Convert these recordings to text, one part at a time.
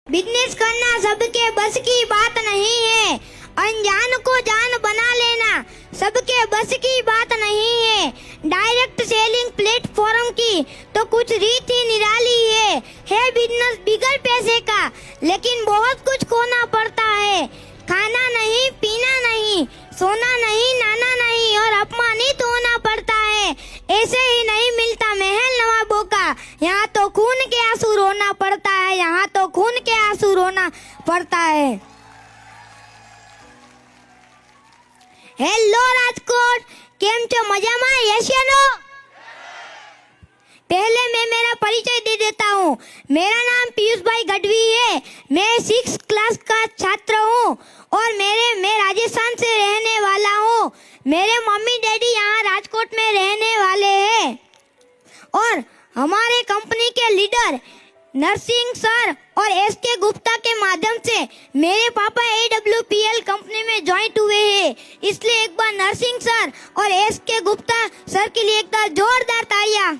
Business करना सबके बस की बात नहीं है, अनजान को जान बना लेना सबके बस की बात नहीं है। डायरेक्ट सेलिंग प्लेटफॉर्म की तो कुछ रीत ही निराली है बिजनेस बिगड़ पैसे का, लेकिन बहुत कुछ खोना पड़ता है। खाना नहीं, पीना नहीं, सोना नहीं, नाना नहीं और अपमानित होना पड़ता है। ऐसे ही नहीं मिलता महल नवाबों का, यहाँ तो खून के आंसू रोना पड़ता है, यहाँ तो खून के आंसू रोना पड़ता है। हेलो राजकोट, केम छो मजामा? यस या नो? पहले मैं मेरा परिचय दे देता हूँ। मेरा नाम पीयूष भाई गढ़वी है। मैं 6th क्लास का छात्र हूँ और मैं राजस्थान से रहने वाला हूँ। मेरे मम्मी डैडी यहाँ राजकोट में रहने वाले हैं और हमारे कंपनी के लीडर नरसिंह सर और एसके गुप्ता के माध्यम से मेरे पापा AWPL कंपनी में ज्वाइंट हुए हैं। इसलिए एक बार नरसिंह सर और एसके गुप्ता सर के लिए एक बार जोरदार तालियां।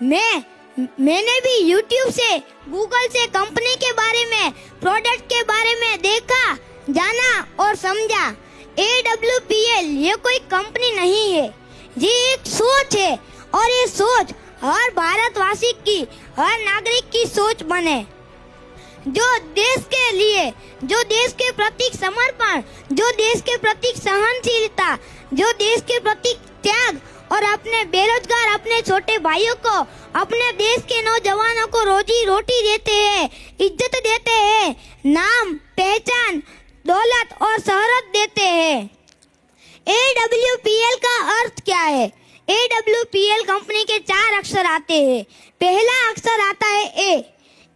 मैंने भी YouTube से, Google से कंपनी के बारे में, प्रोडक्ट के बारे में देखा, जाना और समझा। AWPL ये कोई कंपनी नहीं है, ये एक सोच है और ये सोच हर भारतवासी की, हर नागरिक की सोच बने। जो देश के लिए, जो देश के प्रति समर्पण, जो देश के प्रति सहनशीलता, जो देश के प्रति त्याग और अपने बेरोजगार अपने छोटे भाइयों को, अपने देश के नौजवानों को रोजी रोटी देते हैं, इज्जत देते हैं, नाम, पहचान, दौलत और शोहरत देते हैं। AWPL का अर्थ क्या है? AWPL कंपनी के 4 अक्षर आते हैं। पहला अक्षर आता है A।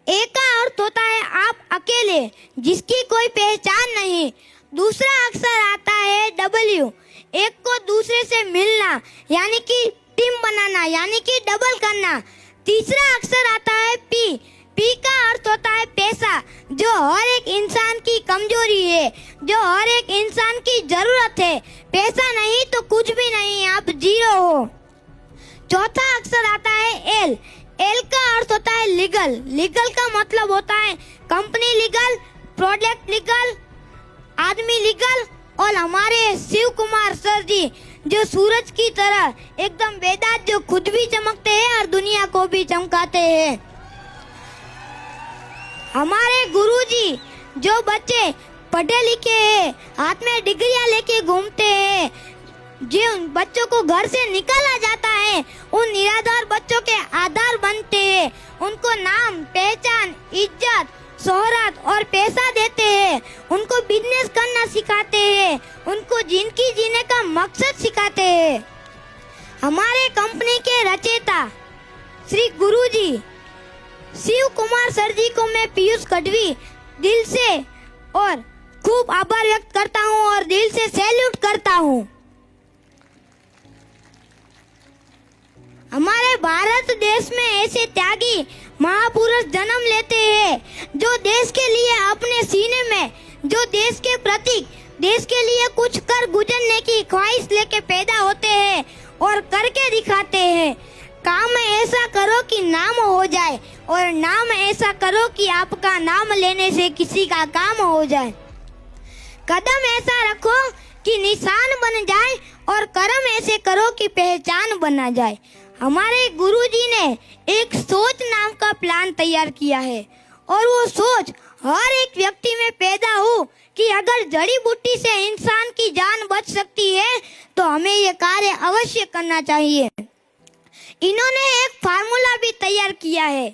A का अर्थ होता है आप अकेले, जिसकी कोई पहचान नहीं। दूसरा अक्षर आता है W। एक को दूसरे से मिलना, यानी कि टीम बनाना, यानी कि डबल करना। तीसरा अक्षर आता है P। P का अर्थ होता है पैसा, जो हर एक इंसान की कमजोरी है, जो हर एक इंसान की जरूरत है। पैसा नहीं तो कुछ भी नहीं, आप जीरो हो। चौथा अक्षर आता है L। L का अर्थ होता है लीगल। लीगल का मतलब होता है कंपनी लीगल, प्रोडक्ट लीगल, आदमी लीगल और हमारे शिव कुमार सर जी जो सूरज की तरह एकदम बेदाग, जो खुद भी चमकते हैं और दुनिया को भी चमकाते हैं। हमारे गुरुजी जो बच्चे पढ़े लिखे हैं, हाथ में डिग्रियां लेके घूमते हैं, जिन बच्चों को घर से निकाला जाता है, उन निराधार बच्चों के आधार बनते हैं, उनको नाम, पहचान, इज्जत, शोहरत और पैसा देते हैं, उनको बिजनेस करना सिखाते हैं, उनको जिंदगी जीने का मकसद सिखाते हैं। हमारे कंपनी के रचयिता श्री गुरुजी शिव कुमार सर जी को मैं पीयूष गढ़वी दिल से और खूब आभार व्यक्त करता हूँ और दिल से सैल्यूट करता हूँ। हमारे भारत देश में ऐसे त्यागी महापुरुष जन्म लेते हैं जो देश के लिए अपने सीने में, जो देश के प्रति, देश के लिए कुछ कर गुजरने की ख्वाहिश लेके पैदा होते हैं और करके दिखाते हैं। काम ऐसा करो कि नाम हो जाए और नाम ऐसा करो कि आपका नाम लेने से किसी का काम हो जाए। कदम ऐसा रखो कि निशान बन जाए और कर्म ऐसे करो कि पहचान बना जाए। हमारे गुरुजी ने एक सोच नाम का प्लान तैयार किया है और वो सोच हर एक व्यक्ति में पैदा हो कि अगर जड़ी बूटी से इंसान की जान बच सकती है तो हमें ये कार्य अवश्य करना चाहिए। इन्होंने एक फार्मूला भी तैयार किया है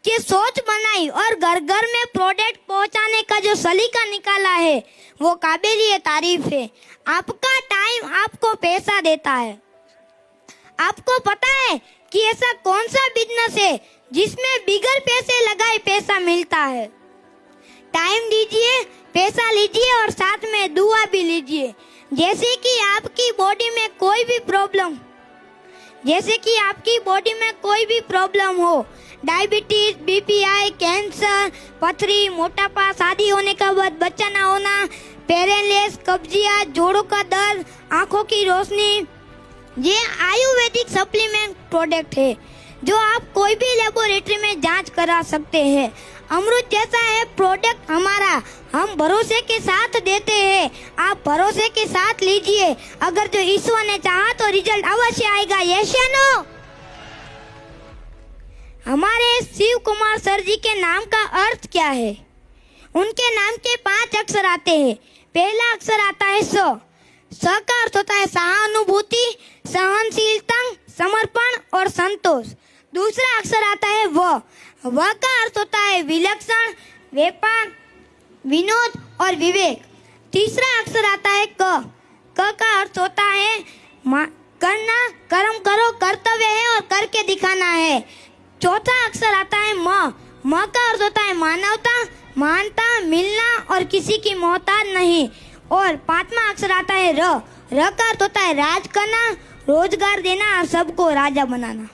कि सोच बनाई और घर घर में प्रोडक्ट पहुंचाने का जो सलीका निकाला है वो काबिलिए तारीफ है। आपका टाइम आपको पैसा देता है। आपको पता है कि ऐसा कौन सा बिजनेस है जिसमें बिगर पैसे लगाए पैसा मिलता है? टाइम दीजिए, पैसा लीजिए और साथ में दुआ भी लीजिए। जैसे कि आपकी बॉडी में कोई भी प्रॉब्लम हो, डायबिटीज, बीपीआई, कैंसर, पथरी, मोटापा, शादी होने के बाद बच्चा ना होना, पैरालिसिस, कब्जियत, जोड़ों का दर्द, आंखों की रोशनी, ये आयुर्वेदिक सप्लीमेंट प्रोडक्ट है जो आप कोई भी लेबोरेटरी में जांच करा सकते हैं। अमृत जैसा है प्रोडक्ट हमारा, हम भरोसे के साथ देते हैं। आप भरोसे के साथ लीजिए, अगर जो ईश्वर ने चाहा तो रिजल्ट अवश्य आएगा। यस या नो? हमारे शिव कुमार सर जी के नाम का अर्थ क्या है? उनके नाम के 5 अक्षर आते हैं। पहला अक्षर आता है स। स का अर्थ होता है सहानुभूति, सहनशीलता, समर्पण और संतोष। दूसरा अक्षर आता है व। व का अर्थ होता है विलक्षण, व्यापार, विनोद और विवेक। तीसरा अक्षर आता है क। क का अर्थ होता है करना, कर्म करो, कर्तव्य है और करके दिखाना है। चौथा अक्षर आता है म। म का अर्थ होता है मानवता, मानता, मिलना और किसी की मोहताज नहीं। और 5वां अक्षर आता है र। र का अर्थ होता है राज करना, रोजगार देना और सबको राजा बनाना।